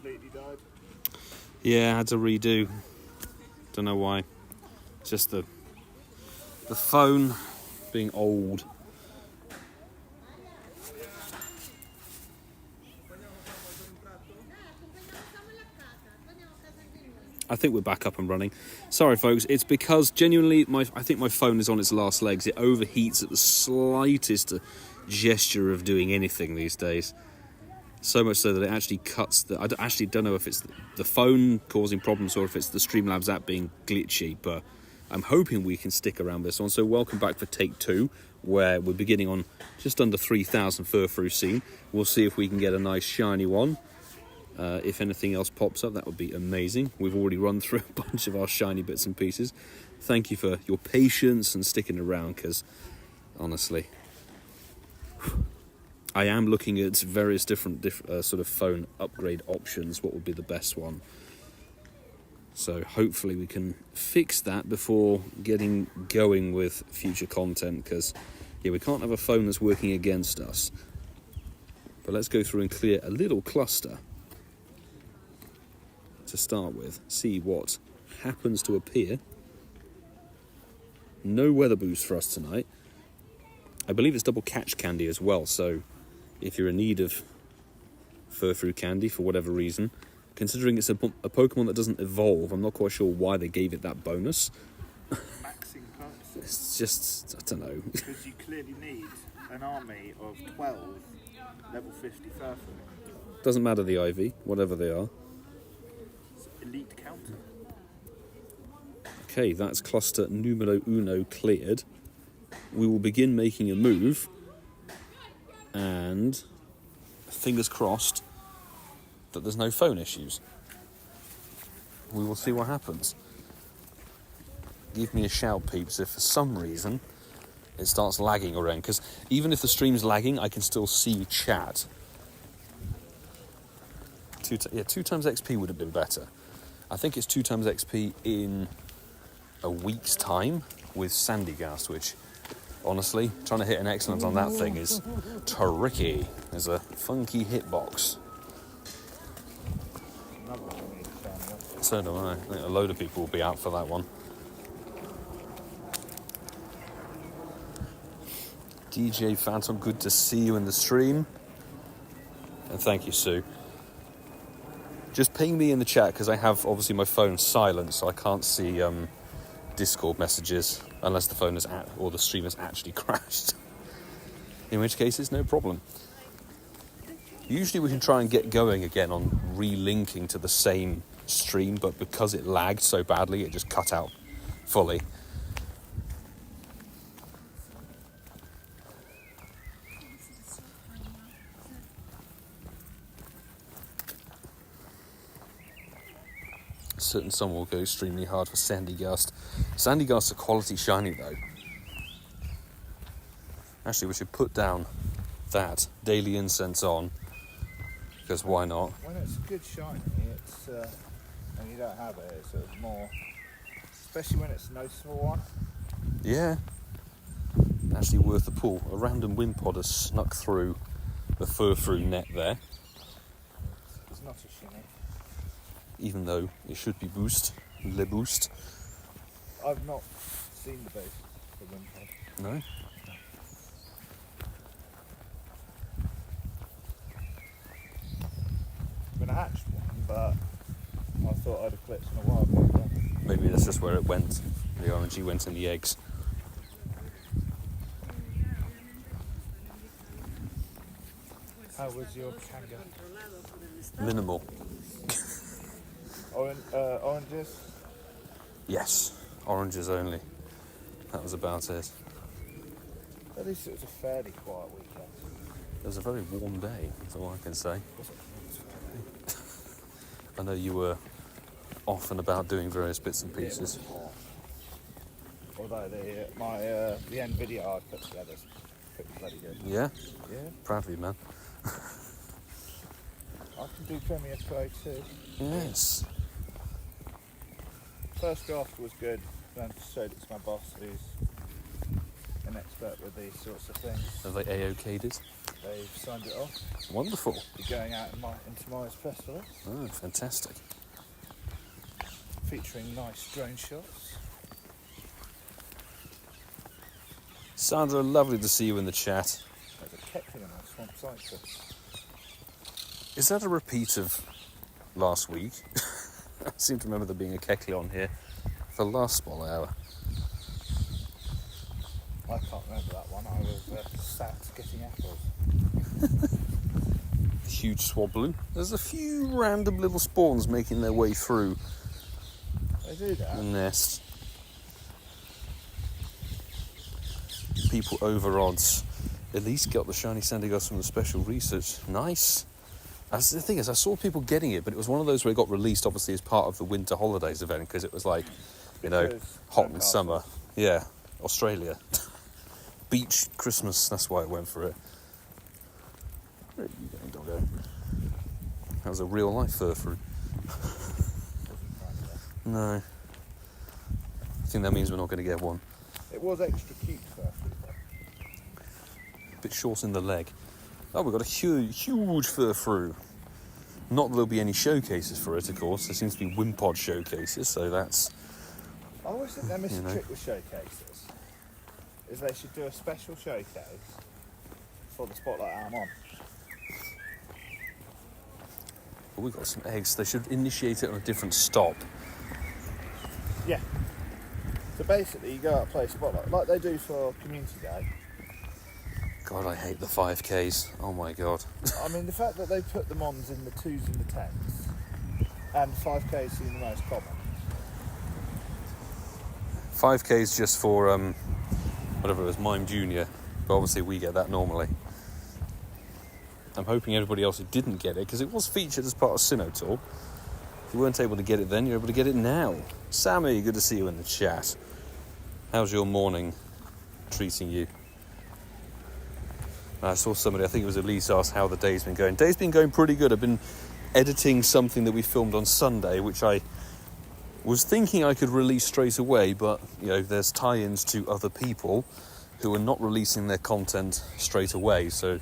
completely died. Yeah, I had to redo. Don't know why. Just the phone being old. I think we're back up and running. Sorry, folks. It's because genuinely, I think my phone is on its last legs. It overheats at the slightest gesture of doing anything these days. So much so that it actually cuts the... I actually don't know if it's the phone causing problems or if it's the Streamlabs app being glitchy, but I'm hoping we can stick around this one. So welcome back for take 2, where we're beginning on just under 3,000 Furfrou scene. We'll see if we can get a nice shiny one. If anything else pops up, that would be amazing. We've already run through a bunch of our shiny bits and pieces. Thank you for your patience and sticking around, because honestly, I am looking at various different sort of phone upgrade options. What would be the best one? So hopefully we can fix that before getting going with future content, because yeah, we can't have a phone that's working against us. But let's go through and clear a little cluster to start with, see what happens to appear. No weather boost for us tonight. I believe it's double catch candy as well, so if you're in need of Furfrou candy for whatever reason, considering it's a Pokemon that doesn't evolve, I'm not quite sure why they gave it that bonus. Maxing purposes. It's just, I don't know. Because you clearly need an army of 12 level 50 Furfrou. Doesn't matter the IV, whatever they are. Elite counter. Okay, that's cluster numero uno cleared. We will begin making a move, and fingers crossed that there's no phone issues. We will see what happens. Give me a shout, peeps, if for some reason it starts lagging around, because even if the stream's lagging, I can still see chat. 2 times XP would have been better. I think it's 2 times XP in a week's time with Sandygast, which, honestly, trying to hit an excellence on that thing is tricky. There's a funky hitbox. So do I. I think a load of people will be out for that one. DJ Phantom, good to see you in the stream. And thank you, Sue. Just ping me in the chat, because I have, obviously, my phone silent, so I can't see Discord messages unless the phone is or the stream has actually crashed. In which case, it's no problem. Usually we can try and get going again on relinking to the same stream, but because it lagged so badly, it just cut out fully. Certain some will go extremely hard for Sandygast. Sandygast's a quality shiny though. Actually, we should put down that daily incense on, because why not? When it's a good shiny, it's and you don't have it, it's sort of more, especially when it's a noticeable one. Yeah. Actually worth the pull. A random Wimpod has snuck through the Furfrou net there. It's not a shiny. Even though it should be boost. Le boost. I've not seen the base for Wimpod. No? Been a hatched one, but I thought I'd have clipped in a while ago. Maybe that's just where it went. The orangey went in the eggs. How was your Kanga? Minimal. Oranges? Yes. Oranges only. That was about it. At least it was a fairly quiet weekend. It was a very warm day, that's all I can say. I know you were off and about doing various bits and pieces. Although the end video I put together is pretty bloody good. Yeah? Yeah. Proud of you, man. I can do Premier Pro too. Yes. First draft was good, then showed it to my boss who's an expert with these sorts of things. Have they AOK'd it? they've signed it off. Wonderful. Be going out into tomorrow's press release. Oh, fantastic. Featuring nice drone shots. Sandra, lovely to see you in the chat. There's a Kecleon on Swamp Cypress. Is that a repeat of last week? I seem to remember there being a Kecleon here for last spotlight hour. I can't remember that one. I was sat getting apples. Huge Swablu. There's a few random little spawns making their way through They do that. the nest. People over odds. At least got the shiny Sandigos from the special research. Nice. That's the thing is, I saw people getting it, but it was one of those where it got released, obviously, as part of the Winter Holidays event, because it was like, you know, hot in summer. Yeah, Australia. Beach, Christmas, that's why I went for it. Where are you going, doggo? That was a real life Furfrou. No. I think that means we're not going to get one. It was extra cute Furfrou. A bit short in the leg. Oh, we've got a huge Furfrou. Not that there'll be any showcases for it, of course. There seems to be Wimpod showcases, so that's... I always think they miss a trick with showcases. Is they should do a special showcase for the spotlight I'm on. Oh, we've got some eggs. They should initiate it on a different stop. Yeah. So basically you go out and play spotlight, like they do for Community Day. God, I hate the 5Ks. Oh my God. I mean, the fact that they put them on in the 2s and the 10s, and 5Ks seem the most common. 5Ks just for, whatever it was, Mime Junior. But obviously we get that normally. I'm hoping everybody else who didn't get it, because it was featured as part of Sinnoh Tour. If you weren't able to get it then, you're able to get it now. Sammy, good to see you in the chat. How's your morning treating you? I saw somebody, I think it was Elise, asked how the day's been going. Day's been going pretty good. I've been editing something that we filmed on Sunday, which I was thinking I could release straight away, but, you know, there's tie-ins to other people who are not releasing their content straight away, so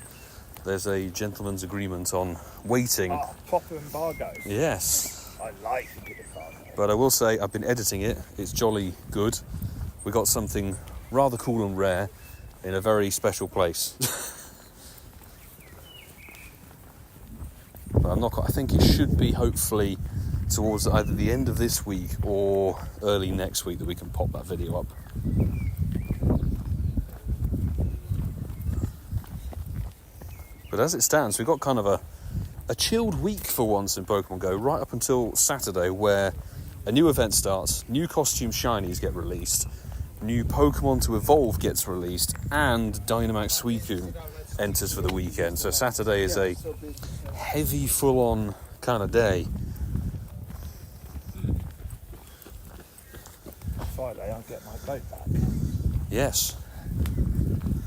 there's a gentleman's agreement on waiting. Ah, proper embargoes. Yes. I like a good embargo. But I will say, I've been editing it. It's jolly good. We got something rather cool and rare in a very special place. But I'm not quite, I think it should be hopefully towards either the end of this week or early next week that we can pop that video up. But as it stands, we've got kind of a chilled week for once in Pokemon Go, right up until Saturday, where a new event starts, new costume shinies get released, new Pokemon to evolve gets released, and Dynamax Suicune enters for the weekend. So Saturday is a heavy, full-on kind of day. Friday, I'll get my boat back. Yes.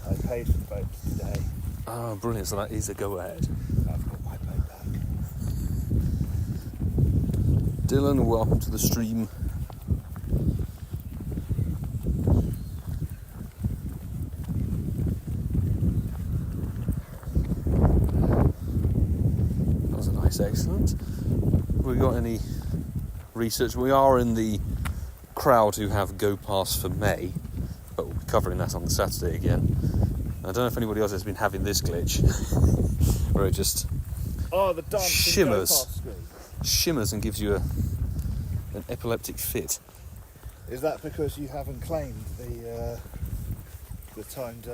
I paid for the boat today. Ah, brilliant. So that is a go-ahead. I've got my boat back. Dylan, welcome to the stream. That was a nice, excellent. Have we got any research? We are in the crowd who have Go Pass for May, but we'll be covering that on the Saturday again. I don't know if anybody else has been having this glitch, where it just the dancing Go Pass screen. shimmers and gives you an epileptic fit. Is that because you haven't claimed the timed...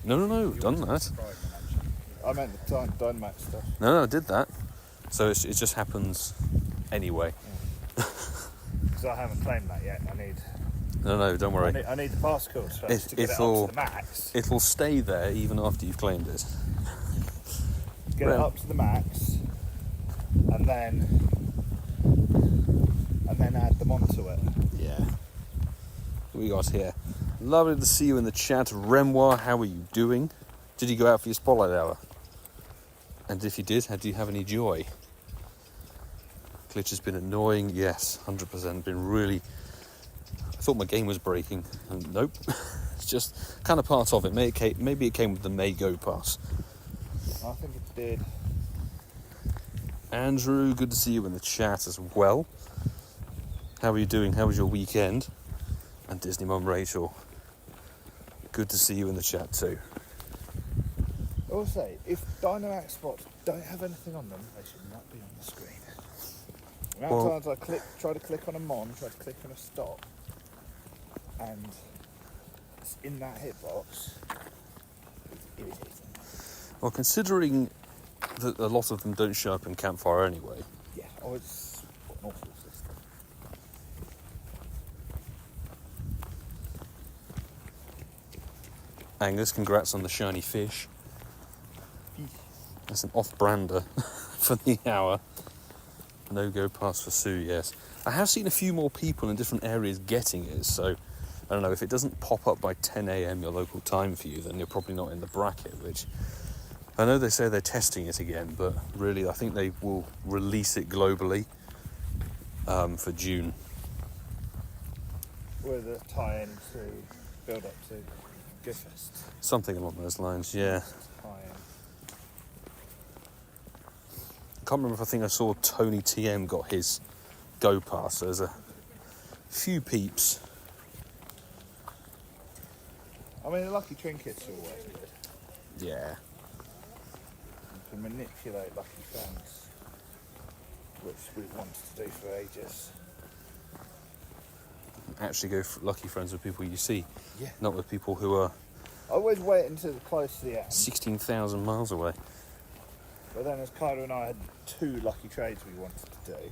No, done that. I meant the timed Dynamax stuff. No, I did that. So it just happens anyway. Because I haven't claimed that yet. I need... No, don't worry. I need the pass course first to get it up to the max. It'll stay there even after you've claimed it. Get it up to the max, and then add them onto it. Yeah. What we got here? Lovely to see you in the chat. Renoir, how are you doing? Did you go out for your spotlight hour? And if you did, do you have any joy? Glitch has been annoying. Yes, 100%. Been really... I thought my game was breaking, and nope. It's just kind of part of it. Maybe it came with the May Go Pass. I think it did. Andrew, good to see you in the chat as well. How are you doing? How was your weekend? And Disney Mum Rachel, good to see you in the chat too. Also, if Dynamax spots don't have anything on them, they should not be on the screen. The amount of times I try to click on a mon, try to click on a stop, and it's in that hitbox, it's irritating. Well, considering that a lot of them don't show up in Campfire anyway. Yeah, it's an awful system. Angus, congrats on the shiny fish. That's an off-brander for the hour. No-go pass for Sue, yes. I have seen a few more people in different areas getting it, so I don't know, if it doesn't pop up by 10 a.m. your local time for you, then you're probably not in the bracket, which I know they say they're testing it again, but really I think they will release it globally for June. With a tie-in to build up to GoFest. Something along those lines, yeah. Tie-in. I can't remember if I think I saw Tony TM got his Go Pass. There's a few peeps. I mean, the lucky trinkets are always good. Yeah. You can manipulate lucky friends, which we've wanted to do for ages. Actually go for lucky friends with people you see, Yeah. not with people who are I always wait until close to the end. 16,000 miles away. But then as Kyla and I had 2 lucky trades we wanted to do.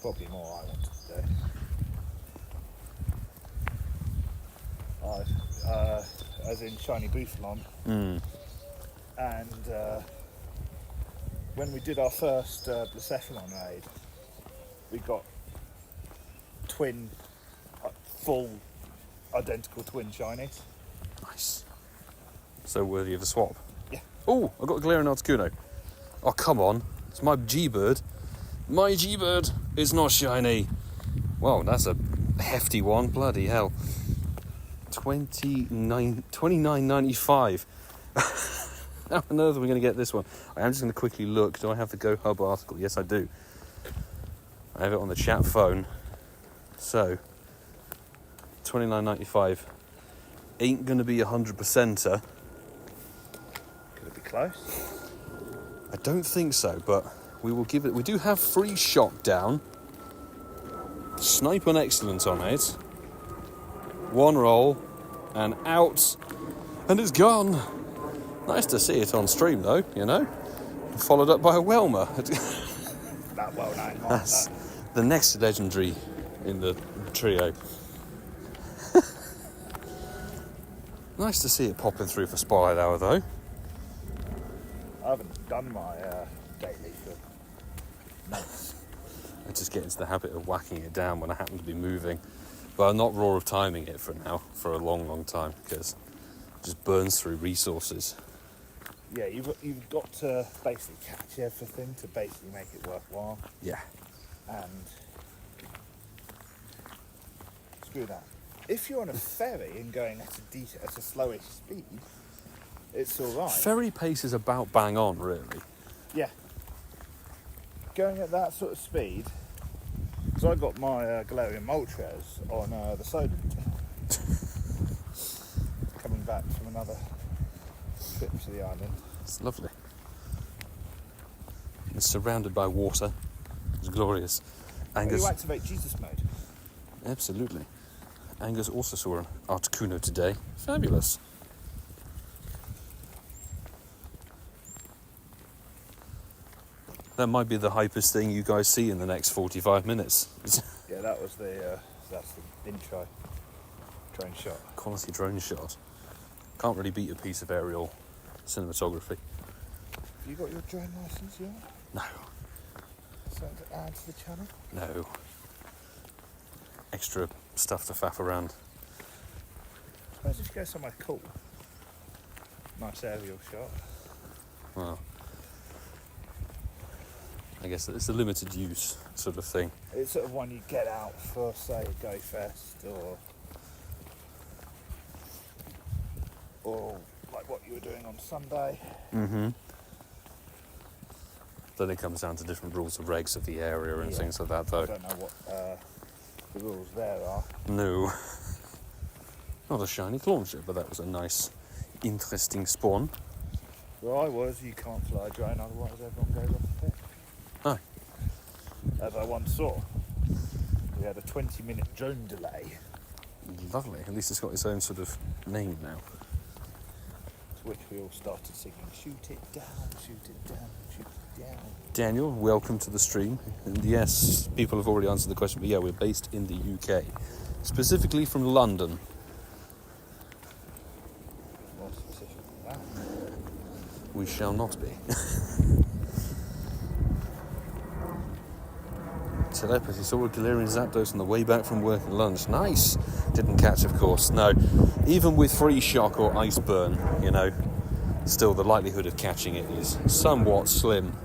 Probably more I wanted to do. As in Shiny Boothlon. And when we did our first Blacephalon raid, we got twin, full, identical twin shinies. Nice. So worthy of a swap. Yeah. Oh, I got a Galarian Articuno. Oh, come on. It's my G-Bird. My G-Bird is not shiny. Well, that's a hefty one. Bloody hell. $29.95. How on earth are we going to get this one? I am just going to quickly look. Do I have the Go Hub article? Yes, I do. I have it on the chat phone. So, $29.95 ain't going to be 100%er. Could it be close? I don't think so, but we will give it... We do have free shock down. Snipe on excellence on it. One roll, and out, and it's gone. Nice to see it on stream, though, you know. Followed up by a Welmer. That well known. That's the next legendary in the trio. Nice to see it popping through for Spotlight Hour, though. I haven't done my daily for months. I just get into the habit of whacking it down when I happen to be moving. But I'm not raw of timing it for now, for a long, long time, because it just burns through resources. Yeah, you've got to basically catch everything to basically make it worthwhile. Yeah. And screw that. If you're on a ferry and going at a slowish speed, it's all right. Ferry pace is about bang on, really. Yeah. Going at that sort of speed, because I got my Galarian Moltres on the Soda coming back from another trip to the island. It's lovely. It's surrounded by water. It's glorious. Angus... You activate Jesus mode. Absolutely. Angus also saw an Articuno today. Fabulous. That might be the hypest thing you guys see in the next 45 minutes. Yeah, that was that's the intro drone shot. Quality drone shot. Can't really beat a piece of aerial cinematography. You got your drone license yet? No. Something to add to the channel? No. Extra stuff to faff around. Suppose if you go somewhere cool. Nice aerial shot. Well, I guess it's a limited use sort of thing. It's sort of one you get out for, say, GoFest or like what you were doing on Sunday. Mm-hmm. Then it comes down to different rules and regs of the area and things like that, though. I don't know what the rules there are. No. Not a shiny Clauncher, but that was a nice, interesting spawn. Where I was, you can't fly a drone, otherwise everyone goes off the pitch. Oh. As I once saw, we had a 20-minute drone delay. Lovely. At least it's got its own sort of name now. To which we all started singing, shoot it down, shoot it down, shoot it down. Daniel, welcome to the stream. And yes, people have already answered the question, but yeah, we're based in the UK. Specifically from London. More specific than that. We shall not be. Telepathy, saw a Galarian Zapdos on the way back from work at lunch. Nice! Didn't catch, of course. No, even with Freeze Shock or Ice Burn, you know, still the likelihood of catching it is somewhat slim.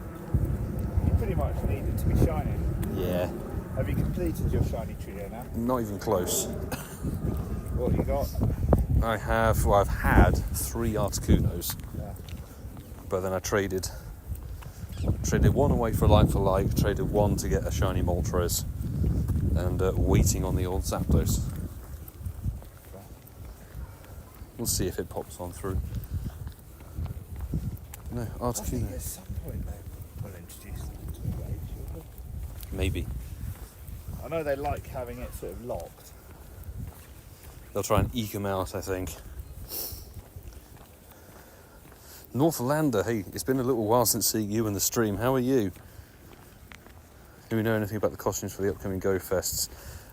You pretty much need it to be shiny. Yeah. Have you completed your shiny trio now? Not even close. What you got? I've had 3 Articunos, Yeah. but then I traded one away for like, traded one to get a shiny Moltres, and waiting on the old Zapdos. Okay. We'll see if it pops on through. No, I think Articuno. at some point they will introduce them to the raid, surely. Maybe. I know they like having it sort of locked. They'll try and eke them out, I think. Northlander, hey, it's been a little while since seeing you in the stream. How are you? Do we know anything about the costumes for the upcoming Go Fests?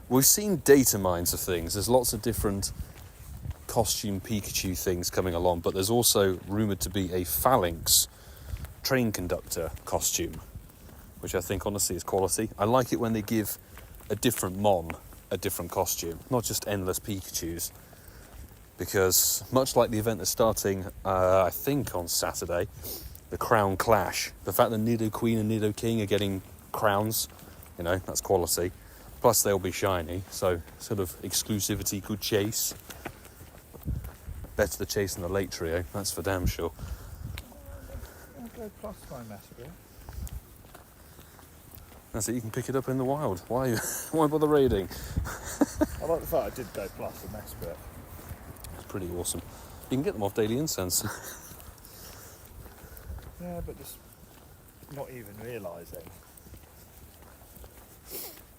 We've seen data mines of things. There's lots of different costume Pikachu things coming along, but there's also rumoured to be a Phalanx train conductor costume, which I think honestly is quality. I like it when they give a different Mon a different costume, not just endless Pikachus. Because much like the event that's starting, I think on Saturday, the Crown Clash, the fact that Nido Queen and Nido King are getting crowns, you know, that's quality. Plus they'll be shiny, so sort of exclusivity, good chase. Better the chase than the late trio, that's for damn sure. I'll go plus my Mesprit. That's it, you can pick it up in the wild. Why bother raiding? I like the fact I did go plus a Mesprit. Pretty awesome. You can get them off Daily Incense. Yeah, but just not even realising.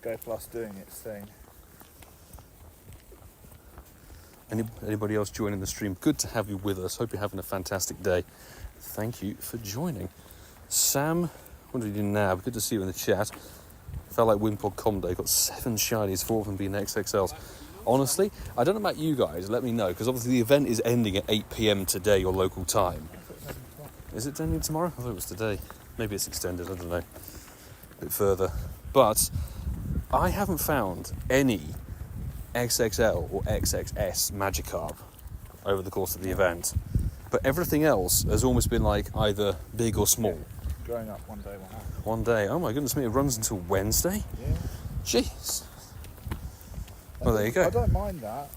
Go plus doing its thing. Anybody else joining the stream? Good to have you with us. Hope you're having a fantastic day. Thank you for joining. Sam, what did you do now? Good to see you in the chat. Felt like Wimpod Comdo. Got 7 shinies, 4 of them being XXLs. Honestly, I don't know about you guys, let me know, because obviously the event is ending at 8 PM today, your local time. Is it ending tomorrow? I thought it was today. Maybe it's extended, I don't know. A bit further. But I haven't found any XXL or XXS Magikarp over the course of the event. But everything else has almost been like either big or small. Growing up one day will happen. One day. Oh my goodness me, it runs until Wednesday? Yeah. Jeez. Well, there you go. I don't mind that.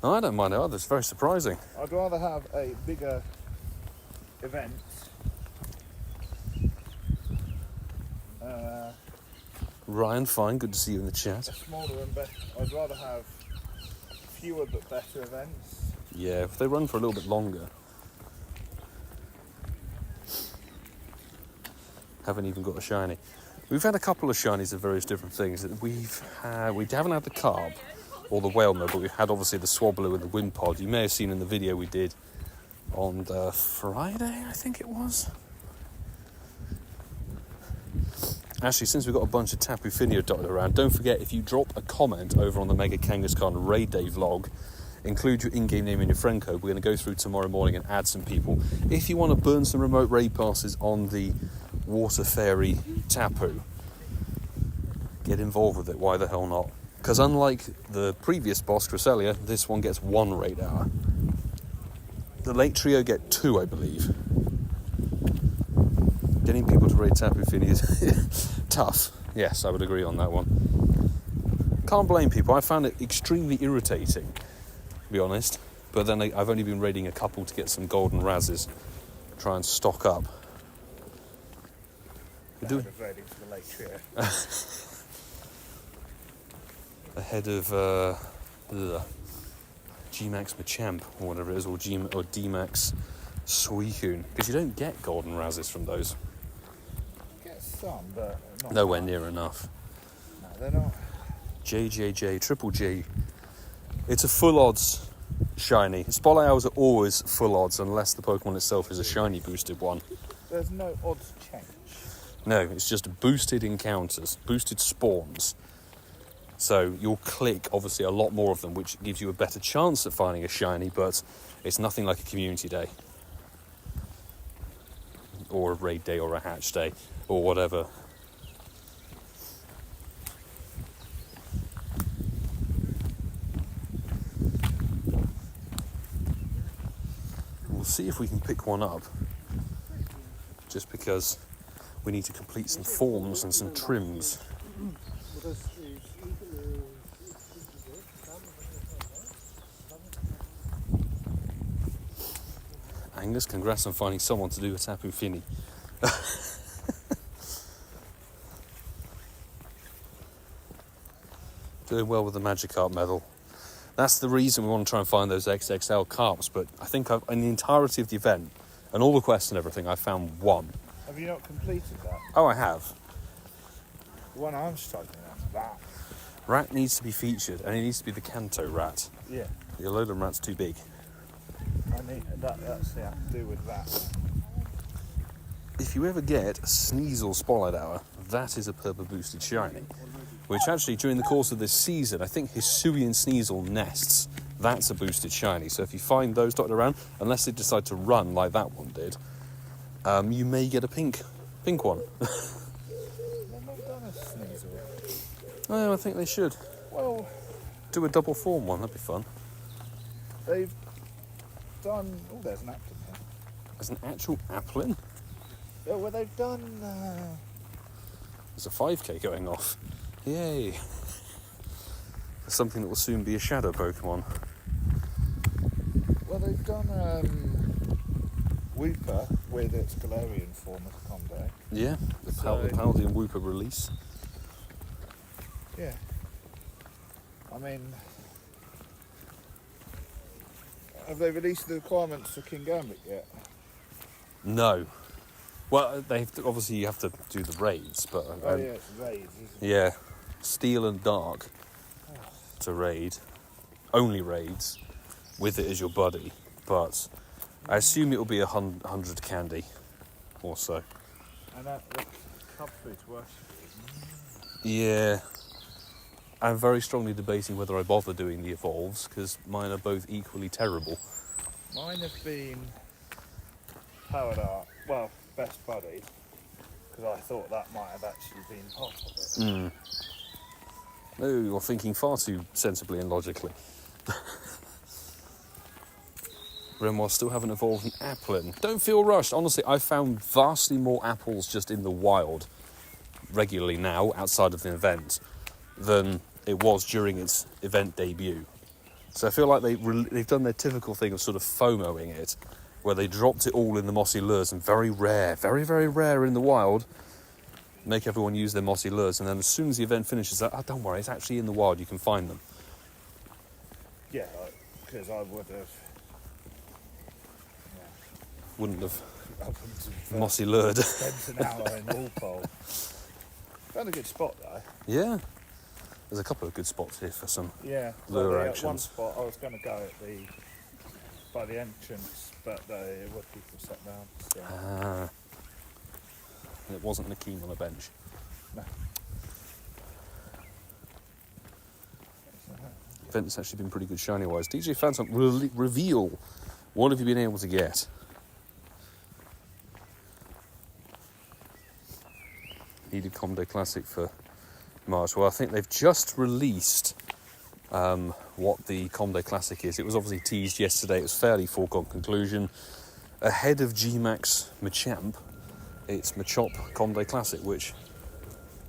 No, I don't mind it either. It's very surprising. I'd rather have a bigger event. Ryan, fine. Good to see you in the chat. A smaller and better. I'd rather have fewer but better events. Yeah, if they run for a little bit longer. Haven't even got a shiny. We've had a couple of shinies of various different things. We haven't had the Carb or the Whale Mode, but we've had obviously the Swablu and the Wimpod. You may have seen in the video we did on Friday, I think it was. Actually, since we've got a bunch of Tapu Fini dotted around, don't forget, if you drop a comment over on the Mega Kangaskhan Raid Day vlog, include your in-game name and your friend code. We're going to go through tomorrow morning and add some people. If you want to burn some remote raid passes on the Water Fairy Tapu, get involved with it. Why the hell not? Because unlike the previous boss, Cresselia, this one gets 1 raid hour. The late trio get 2, I believe. Getting people to raid Tapu Fini is tough. Yes, I would agree on that one. Can't blame people. I found it extremely irritating, to be honest. But then I've only been raiding a couple to get some golden razzes, try and stock up. We're doing Raiding for the Lake Trio. ahead of G-Max Machamp or whatever it is, or D-Max Suicune, because you don't get golden razzes from those. Get some, but not Nowhere much. near enough. No, they're not. JJJ, Triple G. It's a full odds shiny. Spotlight Owls are always full odds unless the Pokemon itself is a shiny boosted one. There's no odds change. No, it's just boosted encounters, boosted spawns. So you'll click, obviously, a lot more of them, which gives you a better chance at finding a shiny, but it's nothing like a community day. Or a raid day, or a hatch day, or whatever. We'll see if we can pick one up. Just because we need to complete some forms and some trims. Angus, congrats on finding someone to do a Tapu Fini. Doing well with the Magikarp medal. That's the reason we want to try and find those XXL carps, but I think in the entirety of the event, and all the quests and everything, I found one. Have you not completed that? Oh, I have. The one I'm struggling at, that. Rat needs to be featured, and it needs to be the Kanto rat. Yeah. The Alolan rat's too big. I need that's to do with that. If you ever get a Sneasel Spotlight Hour, that is a purple boosted shiny. Which actually, during the course of this season, I think Hisuian Sneasel nests. That's a boosted shiny. So if you find those dotted around, unless they decide to run like that one did, you may get a pink one. They've not done a Sneasel. Oh, I think they should. Well, Do a double form one, that'd be fun. they've done. Oh, there's an Applin here. There's an actual Applin? Oh, well, they've done. There's a 5k going off. Yay. For something that will soon be a shadow Pokemon. Well, they've done Wooper with its Galarian form of Conde. Yeah, the So- Paldean Wooper release. Yeah. I mean, have they released the requirements for King Gambit yet? No. Well, obviously you have to do the raids, but Oh yeah, it's raids, isn't it? yeah, Steel and Dark to raid, only raids, with it as your buddy. But I assume it will be 100 candy, or so. And that the Cub Food's worship, isn't it? Yeah, I'm very strongly debating whether I bother doing the evolves because mine are both equally terrible. Mine have been powered up. Well, best buddy, because I thought that might have actually been part of it. No, you're thinking far too sensibly and logically. Renoir still haven't evolved an Applin. Don't feel rushed. Honestly, I've found vastly more apples just in the wild regularly now, outside of the event, than it was during its event debut. So I feel like they've done their typical thing of sort of FOMOing it, where they dropped it all in the mossy lures and very rare, very, very rare in the wild, make everyone use their mossy lures, and then as soon as the event finishes, don't worry, it's actually in the wild, you can find them. Yeah, because I would have. Wouldn't have I wouldn't have mossy lured. spent an hour in Walpole. Found a good spot though. Yeah. There's a couple of good spots here for some Yeah. lure One actions. spot I was going to go at by the entrance, but there were people sat down. So. And it wasn't Nakeem on a bench. No. Event's actually been pretty good shiny wise. DJ Phantom, reveal. What have you been able to get? Needed Comdo Classic for March. Well, I think they've just released what the Comdo Classic is. It was obviously teased yesterday. It was fairly foregone conclusion. Ahead of G-Max Machamp, it's Machop Comdo Classic, which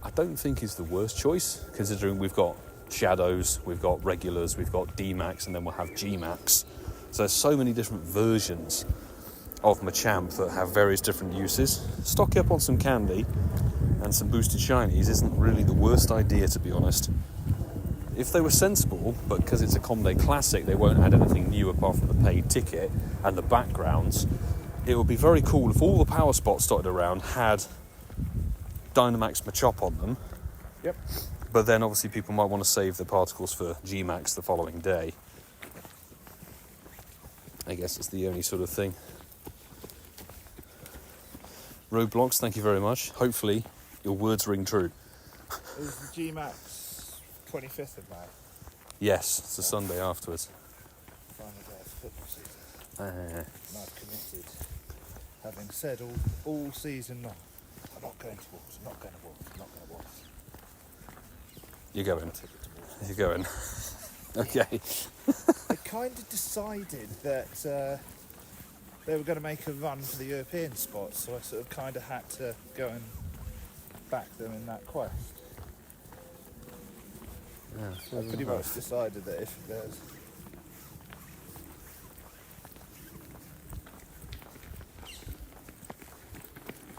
I don't think is the worst choice, considering we've got Shadows, we've got Regulars, we've got D-Max, and then we'll have G-Max. So there's so many different versions of Machamp that have various different uses. Stock up on some candy and some boosted shinies isn't really the worst idea, to be honest. If they were sensible, but because it's a Comday Classic, they won't add anything new apart from the paid ticket and the backgrounds, it would be very cool if all the power spots dotted around had Dynamax Machop on them. Yep. But then obviously people might want to save the particles for G-Max the following day. I guess it's the only sort of thing. Roadblocks, thank you very much. Hopefully your words ring true. Is the G-Max 25th of May? Yes, it's the Sunday afterwards. Final day of football season. Uh, And I've committed, having said all season long, I'm not going to Wolves, I'm not going to Wolves, I'm not going to Wolves. you're going. I'll take it to Wolves. You're going. Okay. I kind of decided that they were going to make a run for the European spots, so I sort of kind of had to go and back them in that quest. Yeah, I pretty much decided that if there's...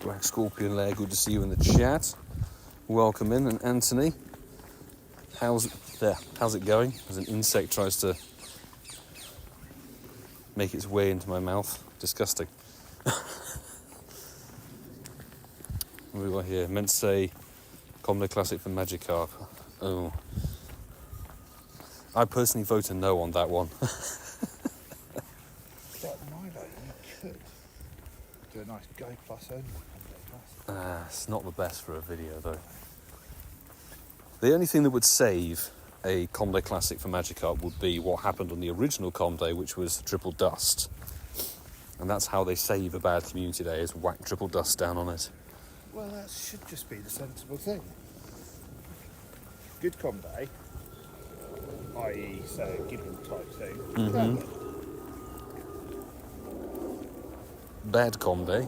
Black Scorpion Lair, good to see you in the chat. Welcome in, and Anthony. How's it going? As an insect tries to make its way into my mouth. Disgusting. What have we got here? Meant to say Comday Classic for Magikarp. Oh. I personally vote a no on that one. But my vote, you could do a nice Go Plus only. It's not the best for a video though. The only thing that would save a Comday Classic for Magikarp would be what happened on the original Comday, which was Triple Dust. And that's how they save a bad community day, is whack Triple Dust down on it. Well, that should just be the sensible thing. Good Comday, i.e. say a Gibble type thing. Mhm. Bad Comday,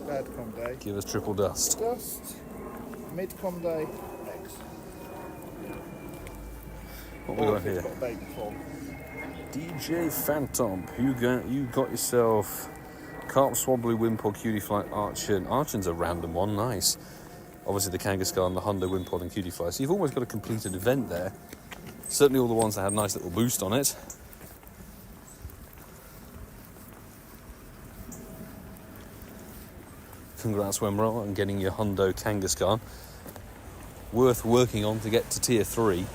Bad Comday. give us Triple Dust. Dust. Mid Comday, eggs. What we Or got if it's here? got a baby form. DJ Phantom, you got yourself Carp, Swabbly, Wimpod, Cutiefly, Archon. Archon's a random one, nice. Obviously the Kangaskhan, the Hundo, Wimpod and Cutiefly. So you've almost got a completed event there. Certainly all the ones that had a nice little boost on it. Congrats, Wemro, on getting your Hundo Kangaskhan. Worth working on to get to tier 3.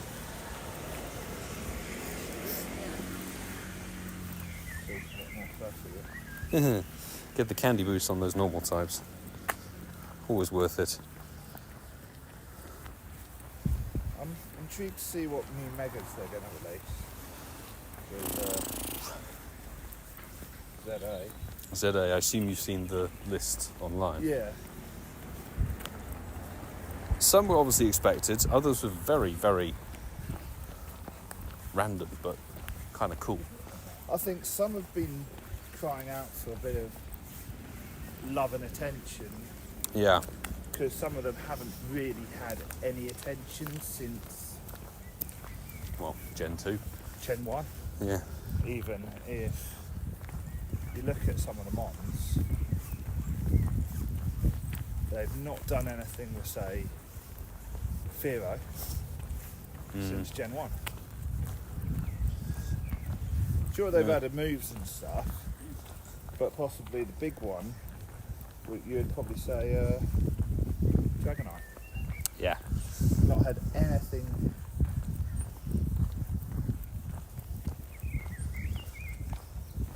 Get the candy boost on those normal types. Always worth it. I'm intrigued to see what new Megas they're going to release. With ZA. ZA, I assume you've seen the list online. Yeah. Some were obviously expected, others were very, very random, but kind of cool. I think some have been crying out for a bit of love and attention, Yeah. because some of them haven't really had any attention since Well, Gen 2. Gen 1. Yeah. Even if you look at some of the mons, they've not done anything with, say, Furfrou since Gen 1. Sure, they've added moves and stuff, but possibly the big one, you'd probably say Dragonite. Yeah. Not had anything.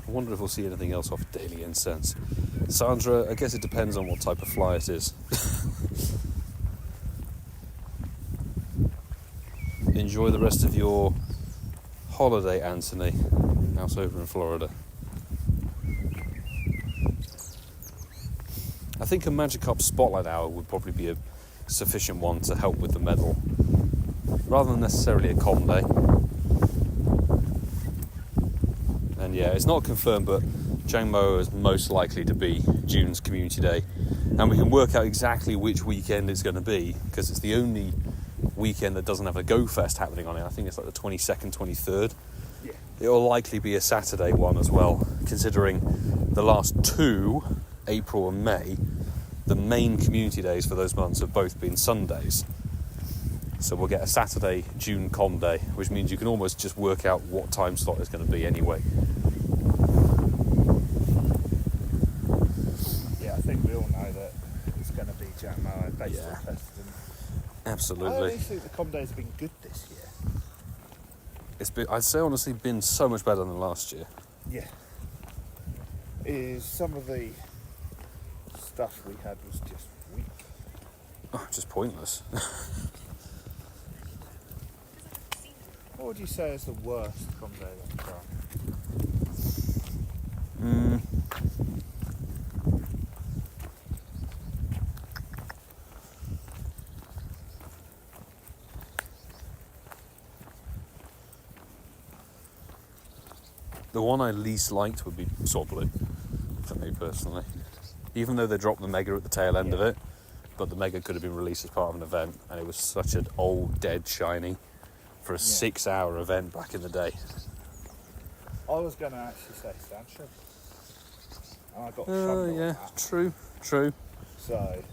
I wonder if we'll see anything else off Daily Incense. Sandra, I guess it depends on what type of fly it is. Enjoy the rest of your holiday, Anthony. House over in Florida. I think a Magikarp Spotlight Hour would probably be a sufficient one to help with the medal, rather than necessarily a Comday. And yeah, it's not confirmed, but Changmo is most likely to be June's Community Day, and we can work out exactly which weekend it's going to be, because it's the only weekend that doesn't have a Go Fest happening on it. I think it's like the 22nd, 23rd. Yeah. It'll likely be a Saturday one as well, considering the last 2, April and May, the main community days for those months have both been Sundays. So we'll get a Saturday June com day, which means you can almost just work out what time slot it's going to be anyway. Yeah, I think we all know that it's going to be January based on precedent. Absolutely. I only think the com days have been good this year. It's been, I'd say honestly, been so much better than last year. Yeah. Is some of the stuff we had was just weak. Oh, just pointless. What would you say is the worst com day that you've done? The one I least liked would be Blue, for me personally. Even though they dropped the Mega at the tail end of it, but the Mega could have been released as part of an event, and it was such an old, dead shiny for a 6-hour event back in the day. I was going to actually say Sancho. And I got Shundo. Yeah, true. So,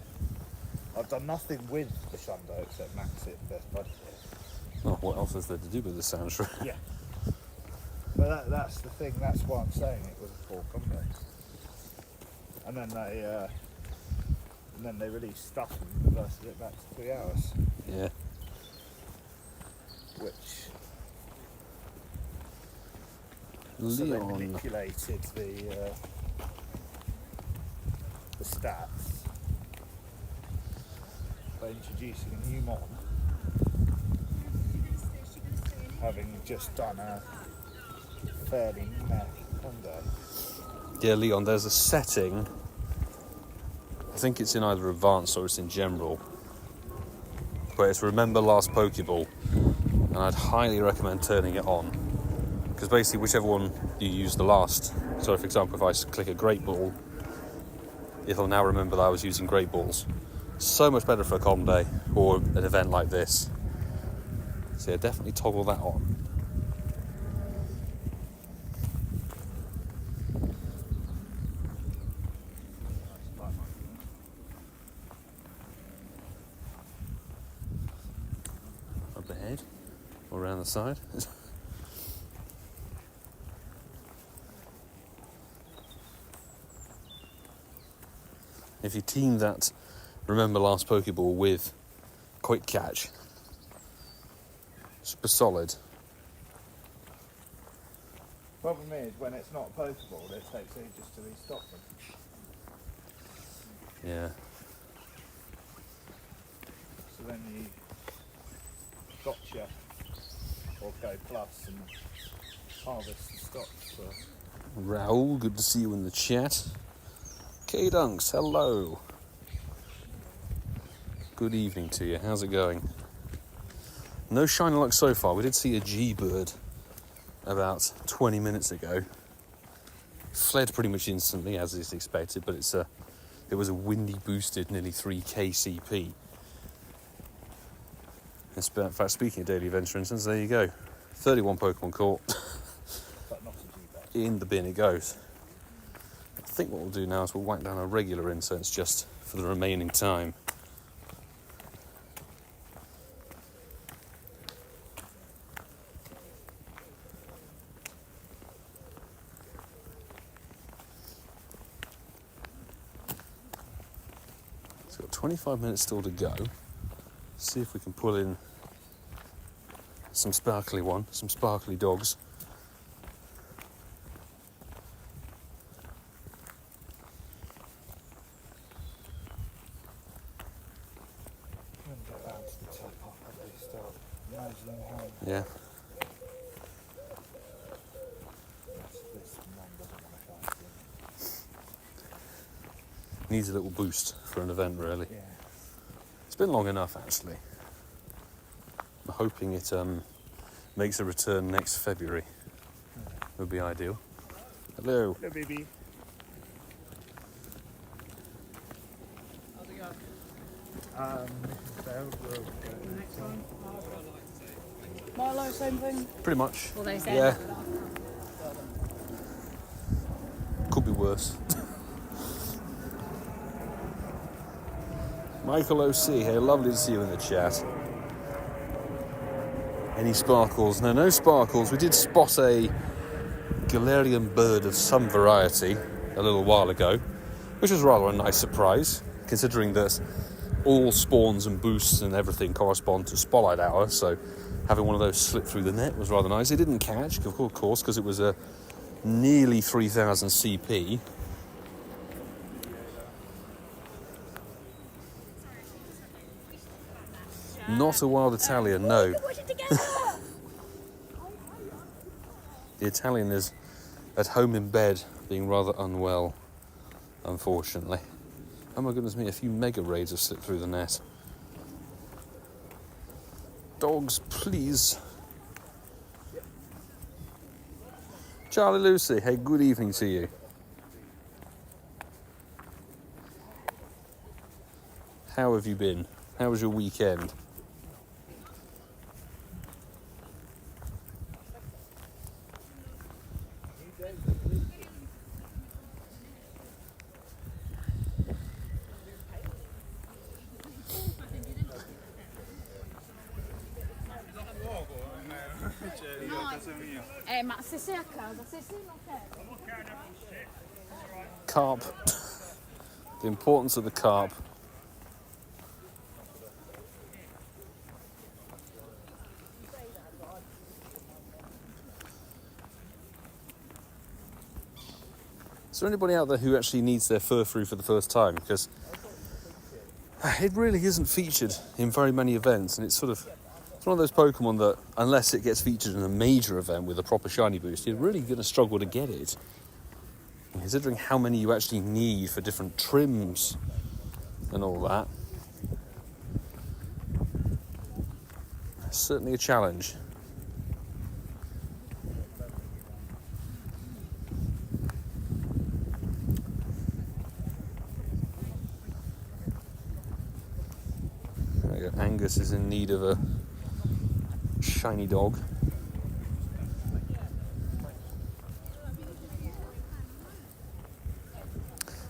I've done nothing with the Shundo except max it best buddy. Oh, what else is there to do with the Sancho? Yeah. But that's the thing, that's why I'm saying it was a poor combo. And then they released stuff and reversed it back to 3 hours. Yeah. Which... So they manipulated the stats by introducing a new mod, having just done a fairly meh combo. Yeah, Leon, there's a setting, I think it's in either Advanced or it's in General, but it's Remember Last Pokeball, and I'd highly recommend turning it on, because basically whichever one you use the last, so for example if I click a Great Ball, it'll now remember that I was using Great Balls. So much better for a com day or an event like this. So yeah, definitely toggle that on. Up ahead or around the side. If you team that Remember Last Pokeball with Quick Catch, super solid. Problem is, when it's not a Pokeball, it takes ages to restock them. Yeah. So then you gotcha or go plus and harvest the stock. So. Raoul, good to see you in the chat. K-Dunks, hello. Good evening to you. How's it going? No shiny luck so far. We did see a G-bird about 20 minutes ago. Fled pretty much instantly, as is expected, but it was a windy boosted nearly 3k CP. In fact, speaking of daily events, for instance, there you go. 31 Pokemon caught. But not a G-bird. In the bin it goes. I think what we'll do now is we'll whack down a regular Incense just for the remaining time. So we've got 25 minutes still to go. See if we can pull in some sparkly dogs. Yeah. Needs a little boost for an event, really. Yeah. It's been long enough, actually. I'm hoping it makes a return next February. Would be ideal. Hello. Hello, baby. How's it going? Next one. Milo, same thing? Pretty much. Well, they said. Yeah. could be worse. Michael OC, hey, lovely to see you in the chat. Any sparkles? No, no sparkles. We did spot a Galarian bird of some variety a little while ago, which was rather a nice surprise, considering that all spawns and boosts and everything correspond to Spotlight Hour, so having one of those slip through the net was rather nice. It didn't catch, of course, because it was a nearly 3000 CP. Not a wild Italian, no. The Italian is at home in bed, being rather unwell, unfortunately. Oh my goodness me, a few mega raids have slipped through the net. Dogs, please. Charlie Lucy, hey, good evening to you. How have you been? How was your weekend? Ma se sei a casa, se sei non c'è. Carp. The importance of the carp. Is there anybody out there who actually needs their Furfrou for the first time? Because it really isn't featured in very many events, and it's one of those Pokemon that, unless it gets featured in a major event with a proper shiny boost, you're really going to struggle to get it. And considering how many you actually need for different trims and all that, it's certainly a challenge. There you go. Angus is in need of a shiny dog.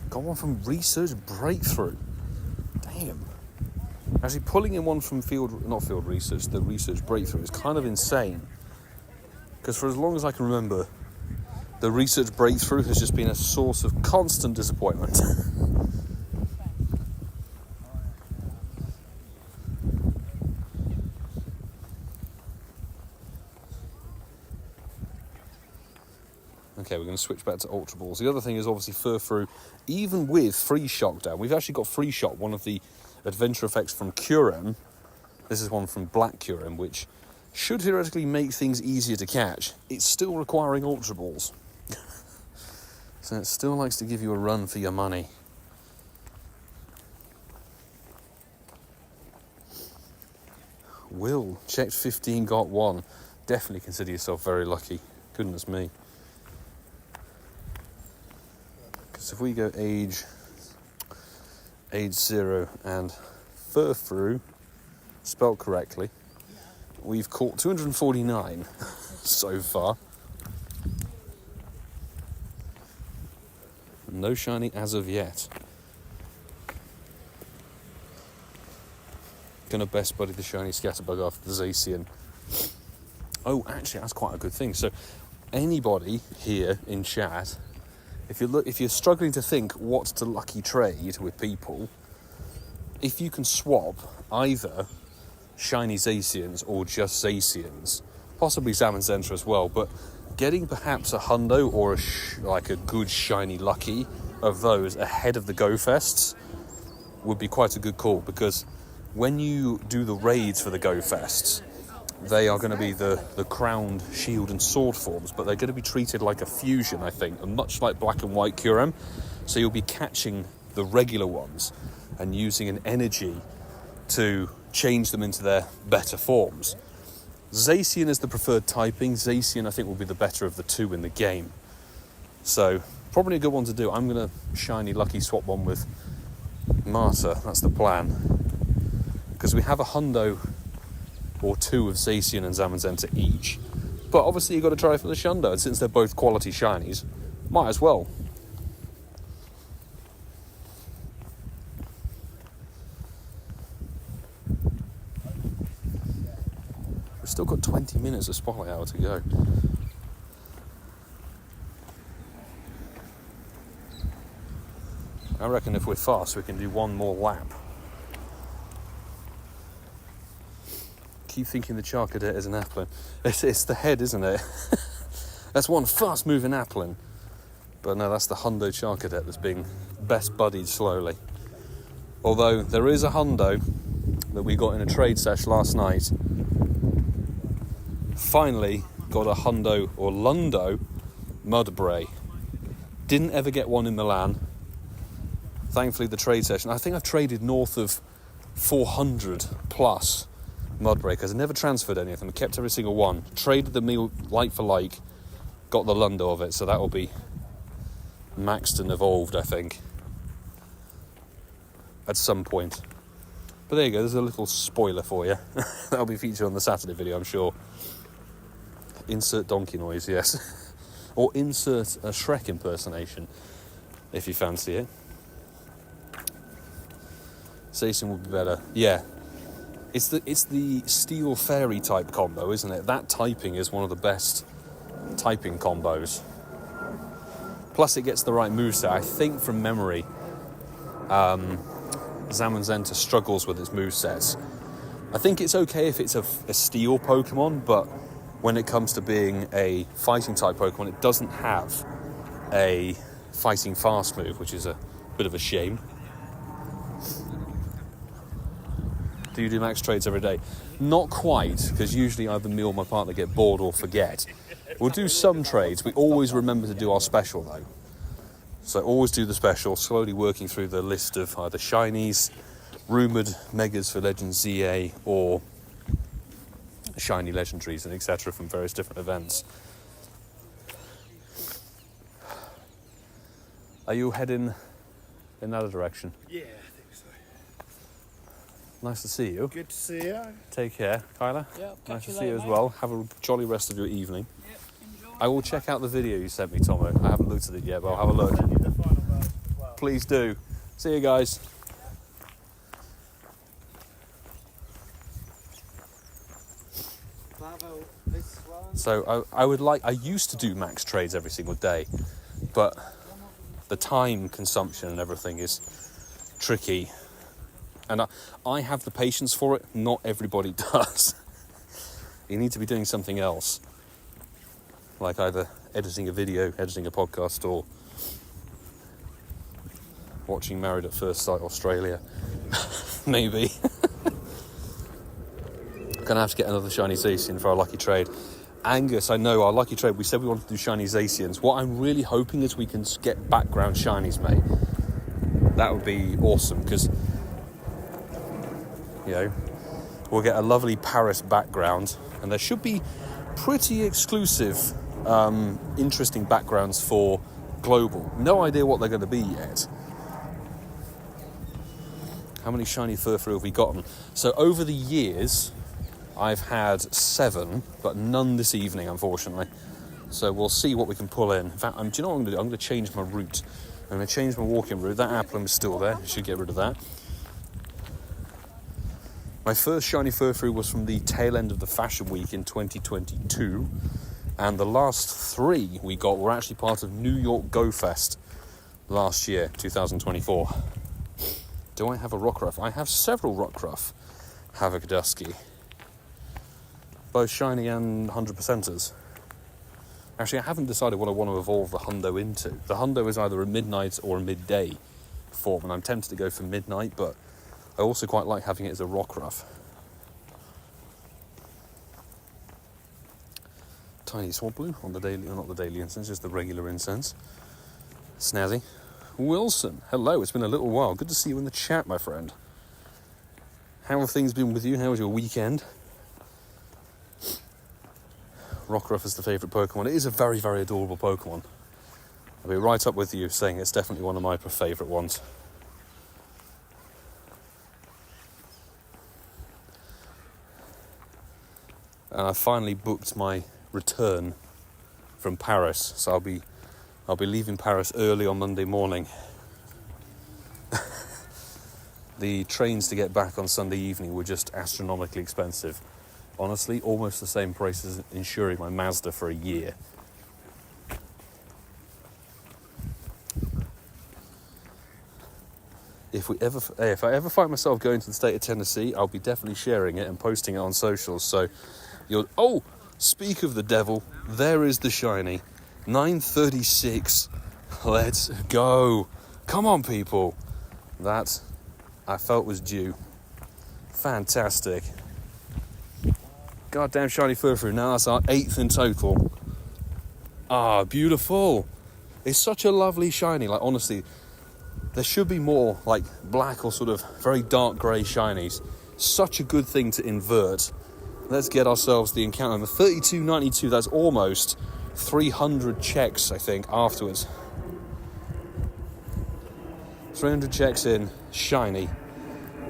Got one from Research Breakthrough. Damn. Actually, pulling in one from not Field Research, the Research Breakthrough is kind of insane. Because for as long as I can remember, the Research Breakthrough has just been a source of constant disappointment. Okay, we're going to switch back to Ultra Balls. The other thing is obviously Furfrou, even with free shock down, we've actually got free shock, one of the adventure effects from Curem. This is one from Black Curem, which should theoretically make things easier to catch. It's still requiring Ultra Balls. So it still likes to give you a run for your money. Will, checked 15, got 1. Definitely consider yourself very lucky. Goodness me. Because if we go age 0 and Furfrou, spelled correctly, we've caught 249 so far. No shiny as of yet. Gonna best buddy the shiny Scatterbug after the Zacian. Oh, actually, that's quite a good thing. So, anybody here in chat, if you're struggling to think what to lucky trade with people, if you can swap either shiny Zacians or just Zacians, possibly Zamazenta as well, but getting perhaps a hundo or a good shiny lucky of those ahead of the Go Fests would be quite a good call, because when you do the raids for the Go Fests, they are going to be the crowned shield and sword forms, but they're going to be treated like a fusion, I think, and much like Black and White Curem. So you'll be catching the regular ones and using an energy to change them into their better forms. Zacian is the preferred typing. Zacian, I think, will be the better of the two in the game. So probably a good one to do. I'm going to shiny lucky swap one with Marta. That's the plan. Because we have a hundo or two of Zacian and Zamazenta each. But obviously you've got to try for the Shundo, and since they're both quality shinies, might as well. We've still got 20 minutes of spotlight hour to go. I reckon if we're fast, we can do one more lap. Keep thinking the Charcadet is an Applin. It's the head, isn't it? That's one fast-moving Applin. But no, that's the Hundo Charcadet that's being best buddied slowly. Although there is a Hundo that we got in a trade sesh last night. Finally got a Hundo or Lundo Mudbray. Didn't ever get one in Milan. Thankfully the trade session, I think I've traded north of 400 plus Mudbray because I never transferred any of them. I kept every single one. Traded the meal like for like. Got the Lundo of it, so that will be maxed and evolved, I think. At some point. But there you go, there's a little spoiler for you. That'll be featured on the Saturday video, I'm sure. Insert donkey noise, yes. Or insert a Shrek impersonation, if you fancy it. Zacian would be better. Yeah. It's the Steel Fairy type combo, isn't it? That typing is one of the best typing combos. Plus it gets the right moveset. I think from memory, Zamazenta struggles with its movesets. I think it's okay if it's a steel Pokemon, but when it comes to being a fighting type Pokemon, it doesn't have a fighting fast move, which is a bit of a shame. Do you do max trades every day? Not quite, because usually either me or my partner get bored or forget. We'll do some trades. We always remember to do our special, though. So always do the special, slowly working through the list of either shinies, rumoured megas for Legend ZA, or shiny legendaries and etc. from various different events. Are you heading in that direction? Yeah, I think so. Nice to see you. Good to see you. Take care, Kyla. Yep, Nice to see later, you as mate. well. Have a jolly rest of your evening. Yep, enjoy. I will check out the video you sent me, Tomo. I haven't looked at it yet, but I'll have a look. Send you the final version as well. Please do. See you guys. So I used to do max trades every single day, but the time consumption and everything is tricky. And I have the patience for it, not everybody does. You need to be doing something else. Like either editing a video, editing a podcast, or watching Married at First Sight Australia. Maybe. Gonna have to get another shiny Zacian for our lucky trade. Angus, I know, our lucky trade, we said we wanted to do shiny Zacians. What I'm really hoping is we can get background shinies, mate. That would be awesome, because, you know, we'll get a lovely Paris background, and there should be pretty exclusive, interesting backgrounds for global. No idea what they're going to be yet. How many shiny Furfrou have we gotten? So over the years, I've had 7, but none this evening, unfortunately. So we'll see what we can pull in. In fact, do you know what I'm going to do? I'm going to change my route. I'm going to change my walking route. That Applin is still there. I should get rid of that. My first shiny Furfrou was from the tail end of the Fashion Week in 2022. And the last 3 we got were actually part of New York Go Fest last year, 2024. Do I have a Rockruff? I have several Rockruff Havok-Dusky. Both shiny and 100%ers. Actually, I haven't decided what I want to evolve the Hundo into. The Hundo is either a midnight or a midday form, and I'm tempted to go for midnight, but I also quite like having it as a Rockruff. Tiny Swablu on the daily, not the daily incense, just the regular incense. Snazzy. Wilson, hello, it's been a little while. Good to see you in the chat, my friend. How have things been with you? How was your weekend? Rockruff is the favourite Pokemon. It is a very, very adorable Pokemon. I'll be right up with you saying it's definitely one of my favourite ones. And I finally booked my return from Paris, so I'll be leaving Paris early on Monday morning. The trains to get back on Sunday evening were just astronomically expensive. Honestly, almost the same price as insuring my Mazda for a year. If I ever find myself going to the state of Tennessee, I'll be definitely sharing it and posting it on socials. So speak of the devil, there is the shiny. 936. Let's go. Come on, people. That I felt was due. Fantastic. Goddamn shiny Furfrou. Now that's our 8th in total. Ah, beautiful. It's such a lovely shiny. Like, honestly, there should be more, like, black or sort of very dark grey shinies. Such a good thing to invert. Let's get ourselves the encounter. The 32.92, that's almost 300 checks, I think, afterwards. 300 checks in, shiny.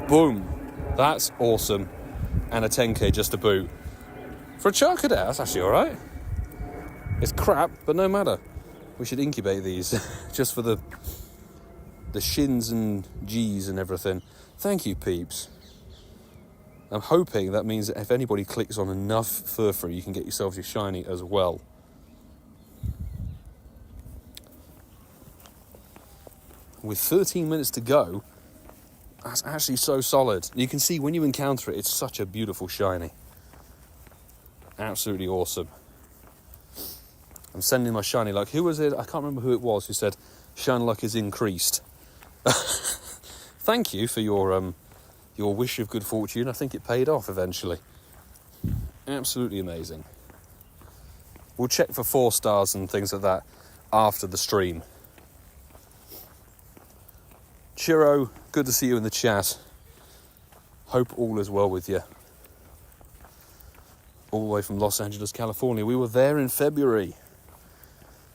Boom. That's awesome. And a 10k just to boot. For a Charcadet, that's actually alright. It's crap, but no matter. We should incubate these just for the shins and G's and everything. Thank you, peeps. I'm hoping that means that if anybody clicks on enough Furfrou, you can get yourselves your shiny as well. With 13 minutes to go, that's actually so solid. You can see when you encounter it, it's such a beautiful shiny. Absolutely awesome. I'm sending my shiny luck. Who was it? I can't remember who it was who said shiny luck is increased. Thank you for your wish of good fortune. I think it paid off eventually. Absolutely amazing. We'll check for 4 stars and things like that after the stream. Chiro, good to see you in the chat. Hope all is well with you. All the way from Los Angeles, California. We were there in February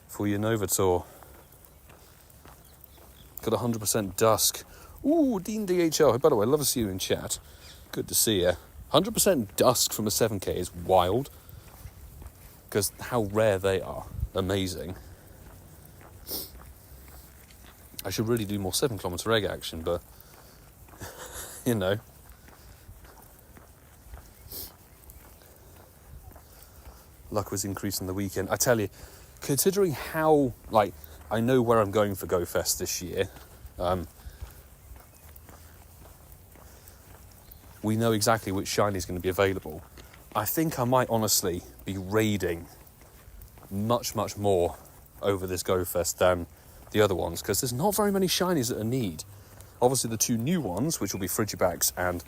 for your Nova tour. Got 100% dusk. Ooh, Dean DHL. By the way, love to see you in chat. Good to see you. 100% dusk from a 7k is wild. Because how rare they are. Amazing. I should really do more 7km egg action, but, you know. Luck was increasing the weekend. I tell you, considering how, like, I know where I'm going for GoFest this year. We know exactly which shiny is going to be available. I think I might honestly be raiding much, much more over this GoFest than the other ones, because there's not very many shinies that I need. Obviously, the 2 new ones, which will be Frigibax and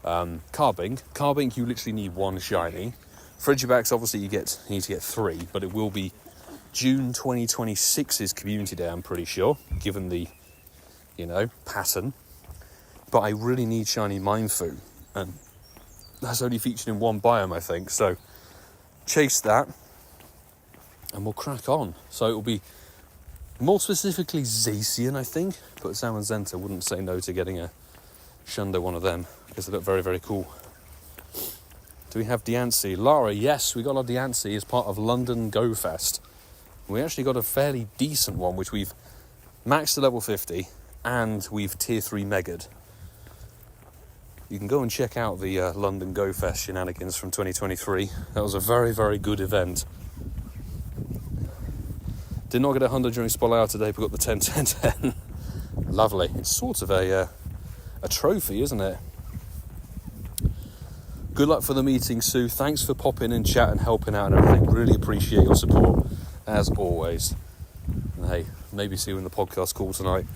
Carbink. Carbink, you literally need 1 shiny. Frigibax, obviously, you need to get 3, but it will be June 2026's Community Day, I'm pretty sure, given the, pattern. But I really need shiny Mindfu, and that's only featured in 1 biome, I think. So chase that, and we'll crack on. So it will be more specifically Zacian, I think, but Zamazenta wouldn't say no to getting a Shundo one of them, because they look very, very cool. Do we have Diancie? Lara, yes, we got our Diancie as part of London Go Fest. We actually got a fairly decent one, which we've maxed to level 50, and we've tier 3 mega'd. You can go and check out the London Go Fest shenanigans from 2023. That was a very, very good event. Did not get 100 during Spot Hour today, but got the 10, 10, 10. Lovely. It's sort of a trophy, isn't it? Good luck for the meeting, Sue. Thanks for popping in chat and helping out and everything. Really appreciate your support, as always. And hey, maybe see you in the podcast call tonight.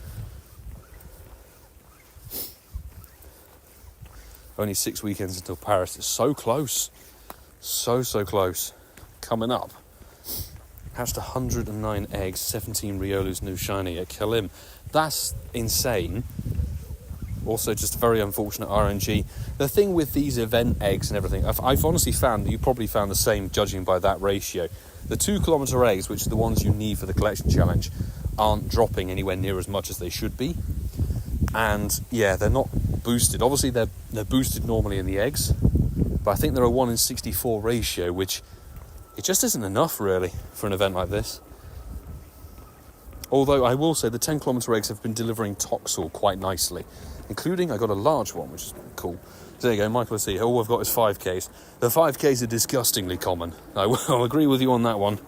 Only 6 weekends until Paris. It's so close. So close. Coming up. Hatched 109 eggs, 17 Riolu's new shiny at Kalim. That's insane. Also just very unfortunate RNG. The thing with these event eggs and everything, I've honestly found, you probably found the same judging by that ratio. The 2km eggs, which are the ones you need for the collection challenge, aren't dropping anywhere near as much as they should be. And yeah, they're not boosted. Obviously they're boosted normally in the eggs, but I think they're a 1 in 64 ratio, which it just isn't enough really for an event like this. Although I will say the 10km eggs have been delivering Toxel quite nicely, including I got a large one, which is cool. There you go, Michael C. All we've got is 5Ks. The 5Ks are disgustingly common. I'll agree with you on that one.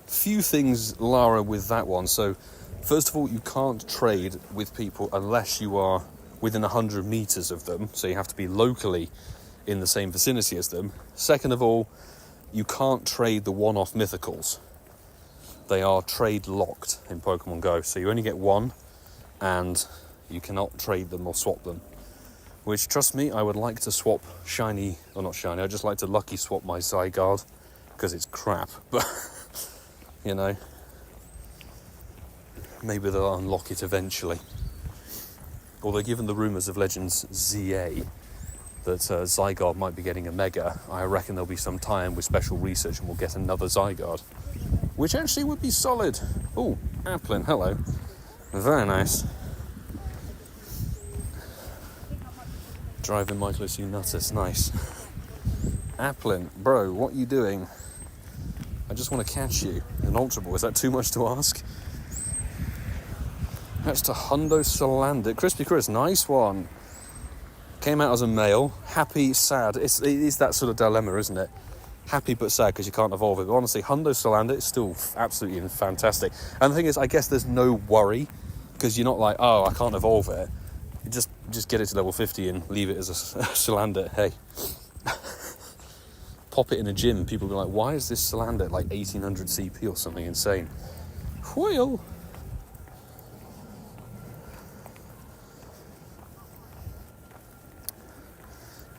Few things, Lara, with that one. So, first of all, you can't trade with people unless you are within 100 meters of them. So you have to be locally in the same vicinity as them. Second of all, you can't trade the one-off mythicals. They are trade locked in Pokemon Go. So you only get one, and you cannot trade them or swap them. Which, trust me, I would like to swap shiny, or not shiny, I'd just like to lucky swap my Zygarde, because it's crap, but, you know, maybe they'll unlock it eventually. Although, given the rumours of Legends ZA, that Zygarde might be getting a Mega, I reckon there'll be some tie-in with special research and we'll get another Zygarde, which actually would be solid. Oh, Applin, hello. Very nice. Driving Michael C. nuts, it's nice. Applin, bro, what are you doing? I just want to catch you. An Ultra Ball, is that too much to ask? That's to Hundo Salandit. Crispy Chris, nice one. Came out as a male. Happy, sad. It is that sort of dilemma, isn't it? Happy but sad because you can't evolve it. But honestly, Hundo Salandit is still absolutely fantastic. And the thing is, I guess there's no worry because you're not like, oh, I can't evolve it. You just get it to level 50 and leave it as a Salandit. Hey. Pop it in a gym. People will be like, why is this Salandit like 1800 CP or something insane? Wheel.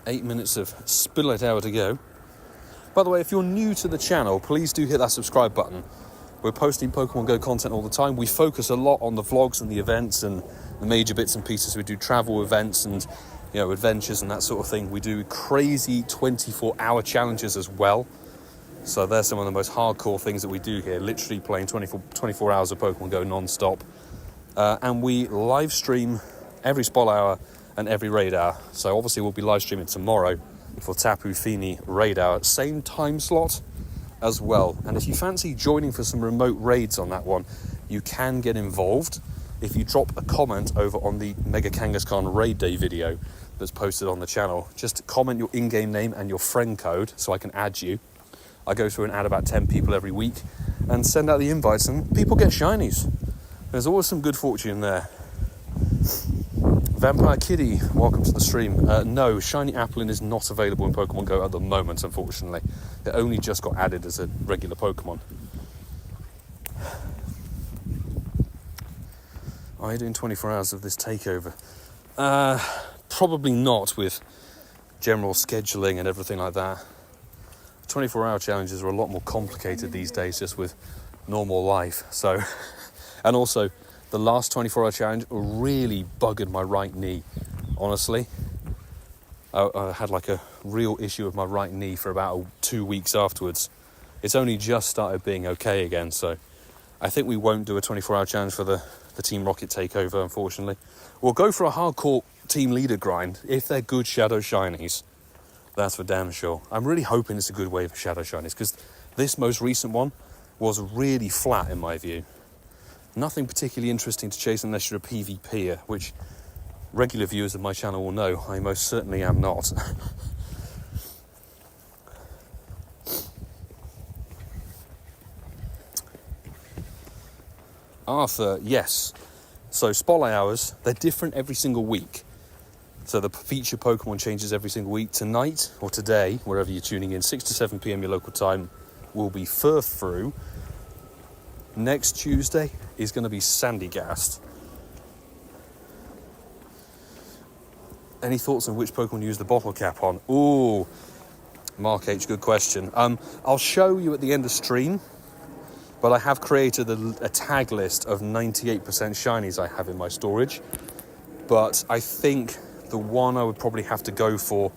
Eight minutes of Spillet hour to go. By the way, if you're new to the channel, please do hit that subscribe button. We're posting Pokemon Go content all the time. We focus a lot on the vlogs and the events and the major bits and pieces. We do travel events and, you know, adventures and that sort of thing. We do crazy 24-hour challenges as well. So they're some of the most hardcore things that we do here, literally playing 24 hours of Pokemon Go non-stop. And we live stream every Spot Hour and every Raid Hour. So obviously we'll be live streaming tomorrow for Tapu Fini Raid Hour. Same time slot as well. And if you fancy joining for some remote raids on that one, you can get involved if you drop a comment over on the Mega Kangaskhan Raid Day video that's posted on the channel. Just comment your in-game name and your friend code so I can add you. I go through and add about 10 people every week and send out the invites, and people get shinies. There's always some good fortune there. Vampire Kitty, welcome to the stream. No, Shiny Applin is not available in Pokemon Go at the moment, unfortunately. It only just got added as a regular Pokemon. Are you doing 24 hours of this takeover? Probably not, with general scheduling and everything like that. 24-hour challenges are a lot more complicated these days, just with normal life. So, and also, the last 24-hour challenge really buggered my right knee, honestly. I had like a real issue with my right knee for about 2 weeks afterwards. It's only just started being okay again, so I think we won't do a 24-hour challenge for the Team Rocket takeover, unfortunately. We'll go for a hardcore team leader grind if they're good Shadow Shinies. That's for damn sure. I'm really hoping it's a good wave of Shadow Shinies, because this most recent one was really flat in my view. Nothing particularly interesting to chase unless you're a PvPer, which regular viewers of my channel will know I most certainly am not. Arthur, yes. So Spotlight Hours, they're different every single week. So the feature Pokemon changes every single week. Tonight, or today, wherever you're tuning in, 6 to 7 p.m. your local time, will be Furfrou. Next Tuesday is going to be Sandygast. Any thoughts on which Pokemon to use the bottle cap on? Ooh, Mark H, good question. I'll show you at the end of stream, but I have created a tag list of 98% shinies I have in my storage. But I think the one I would probably have to go for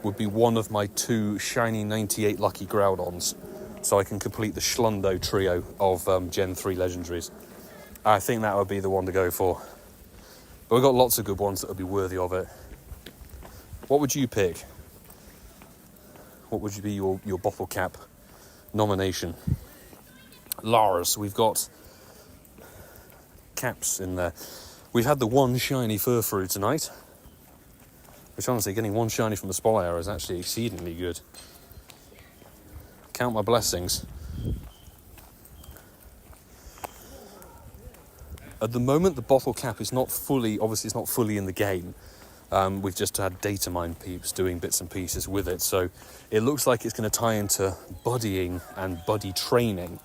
would be one of my 2 shiny 98 Lucky Groudons, so I can complete the Schlundo trio of Gen 3 legendaries. I think that would be the one to go for. But we've got lots of good ones that would be worthy of it. What would you pick? What would be your bottle cap nomination? Lars, we've got caps in there. We've had the one shiny Furfrou tonight, which honestly, getting one shiny from the spot hour is actually exceedingly good. Count my blessings. At the moment, the bottle cap is not fully, obviously it's not fully in the game. We've just had data mine peeps doing bits and pieces with it, so it looks like it's going to tie into buddying and buddy training,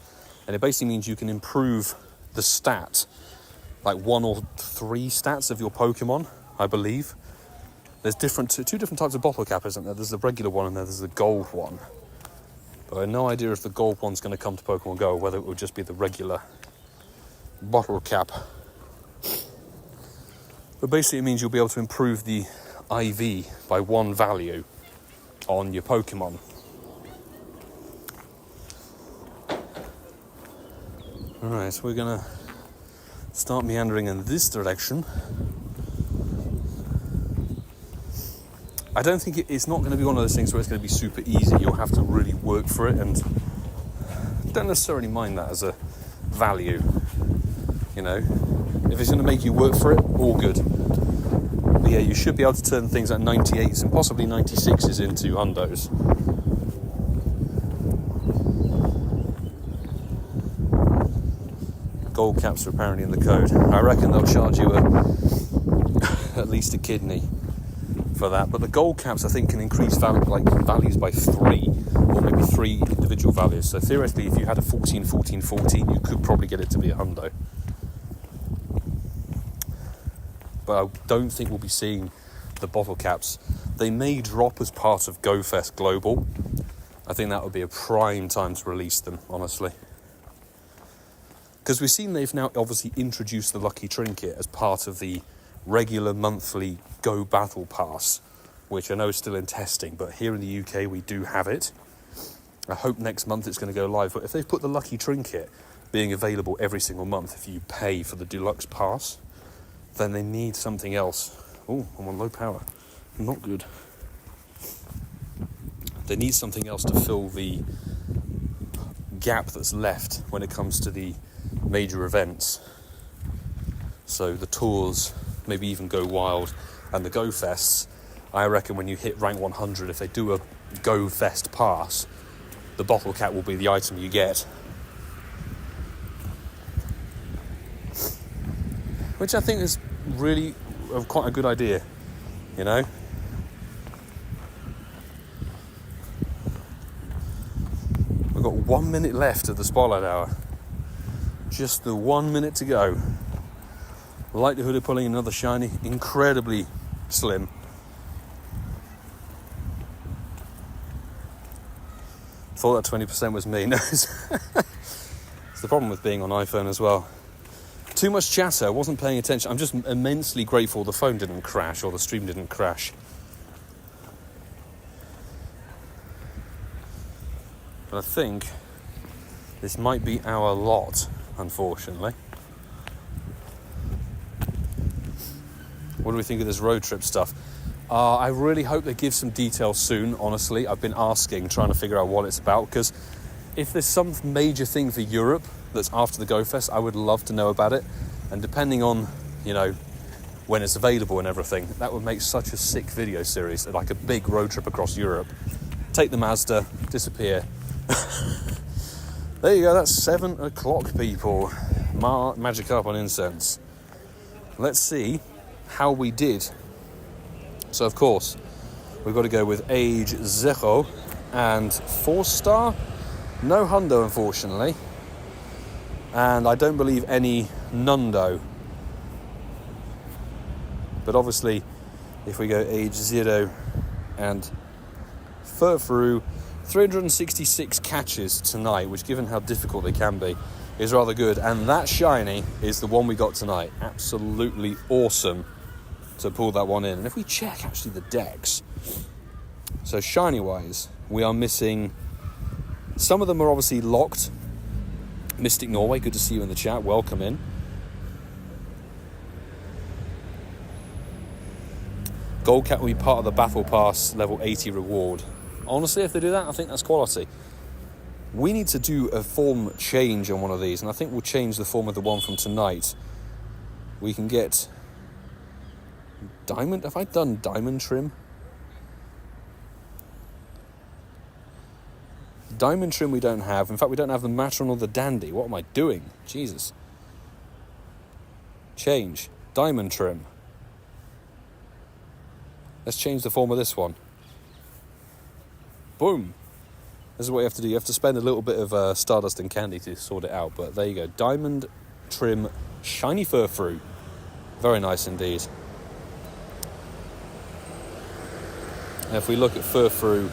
and it basically means you can improve the stat, like 1 or 3 stats of your Pokemon, I believe. There's two different types of bottle cap, isn't there? There's the regular one and there's the gold one. But I have no idea if the gold one's going to come to Pokemon Go, or whether it will just be the regular bottle cap. But basically it means you'll be able to improve the IV by 1 value on your Pokemon. Alright, so we're going to start meandering in this direction. I don't think it's not going to be one of those things where it's going to be super easy. You'll have to really work for it, and don't necessarily mind that as a value. You know, if it's going to make you work for it, all good. But yeah, you should be able to turn things like 98s and possibly 96s into hundos. Gold caps are apparently in the code. I reckon they'll charge you at least a kidney for that. But the gold caps, I think, can increase values by 3, or maybe 3 individual values. So theoretically, if you had a 14, 14, 14, you could probably get it to be a hundo. But I don't think we'll be seeing the bottle caps. They may drop as part of GoFest Global. I think that would be a prime time to release them, honestly. Because we've seen they've now obviously introduced the Lucky Trinket as part of the regular monthly Go Battle Pass, which I know is still in testing, but here in the UK we do have it. I hope next month it's going to go live, but if they've put the Lucky Trinket being available every single month if you pay for the Deluxe Pass, then they need something else. Oh, I'm on low power. Not good. They need something else to fill the gap that's left when it comes to the major events. So the tours, maybe even Go Wild, and the Go Fests. I reckon when you hit rank 100, if they do a Go Fest pass, the bottle cap will be the item you get. Which I think is really quite a good idea, you know? We've got 1 minute left of the Spotlight Hour. Just the 1 minute to go. Likelihood of pulling another shiny, incredibly slim. Thought that 20% was me. No, it's the problem with being on iPhone as well. Too much chatter, I wasn't paying attention. I'm just immensely grateful the phone didn't crash or the stream didn't crash. But I think this might be our lot, unfortunately. What do we think of this road trip stuff? I really hope they give some details soon, honestly. I've been asking, trying to figure out what it's about, because if there's some major thing for Europe that's after the Go Fest, I would love to know about it. And depending on, you know, when it's available and everything, that would make such a sick video series, like a big road trip across Europe. Take the Mazda, disappear. There you go, that's 7 o'clock, people. Magikarp on Incense. Let's see how we did. So, of course, we've got to go with age 0 and 4-star. No hundo, unfortunately. And I don't believe any nundo. But obviously, if we go age 0 and Furfrou, 366 catches tonight, which, given how difficult they can be, is rather good. And that shiny is the one we got tonight. Absolutely awesome to pull that one in. And if we check, actually, the decks. So shiny-wise, we are missing... Some of them are obviously locked. Mystic Norway, good to see you in the chat. Welcome in. Gold Cat will be part of the Battle Pass level 80 reward. Honestly, if they do that, I think that's quality. We need to do a form change on one of these, and I think we'll change the form of the one from tonight. We can get diamond. Have I done diamond trim? Diamond trim we don't have. In fact, we don't have the Matron or the Dandy. What am I doing? Jesus. Change. Diamond trim. Let's change the form of this one. Boom. This is what you have to do. You have to spend a little bit of stardust and candy to sort it out. But there you go. Diamond trim shiny Furfrou. Very nice indeed. And if we look at Furfrou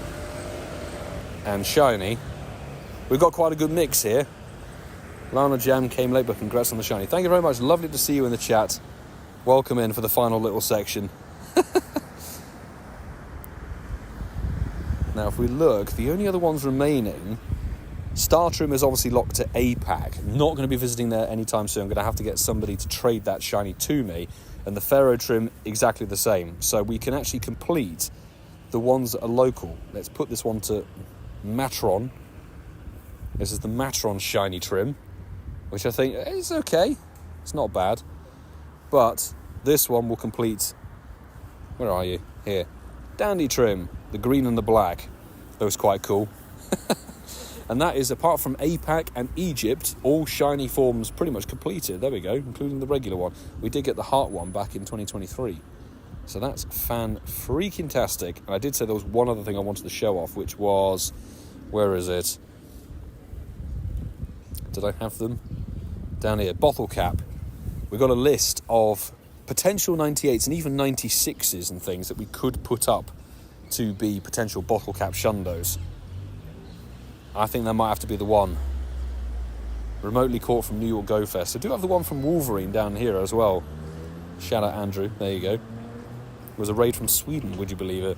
and shiny, we've got quite a good mix here. Lana Jam came late, but congrats on the shiny. Thank you very much. Lovely to see you in the chat. Welcome in for the final little section. Now, if we look, the only other ones remaining, Star Trim is obviously locked to APAC. Not going to be visiting there anytime soon. I'm going to have to get somebody to trade that shiny to me. And the Pharaoh Trim, exactly the same. So we can actually complete the ones that are local. Let's put this one to Matron. This is the Matron shiny trim, which I think is okay. It's not bad. But this one will complete... Where are you? Here. Dandy trim. The green and the black. That was quite cool. And that is, apart from APAC and Egypt, all shiny forms pretty much completed. There we go, including the regular one. We did get the heart one back in 2023. So that's fan-freaking-tastic. And I did say there was one other thing I wanted to show off, which was... Where is it? Did I have them? Down here. Bottle cap. We've got a list of potential 98s and even 96s and things that we could put up to be potential bottle cap shundos. I think that might have to be the one. Remotely caught from New York Go Fest. I do have the one from Wolverine down here as well. Shout out Andrew. There you go. It was a raid from Sweden, would you believe it?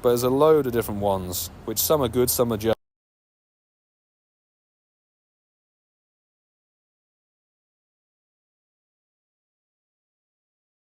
But there's a load of different ones, which some are good, some are just...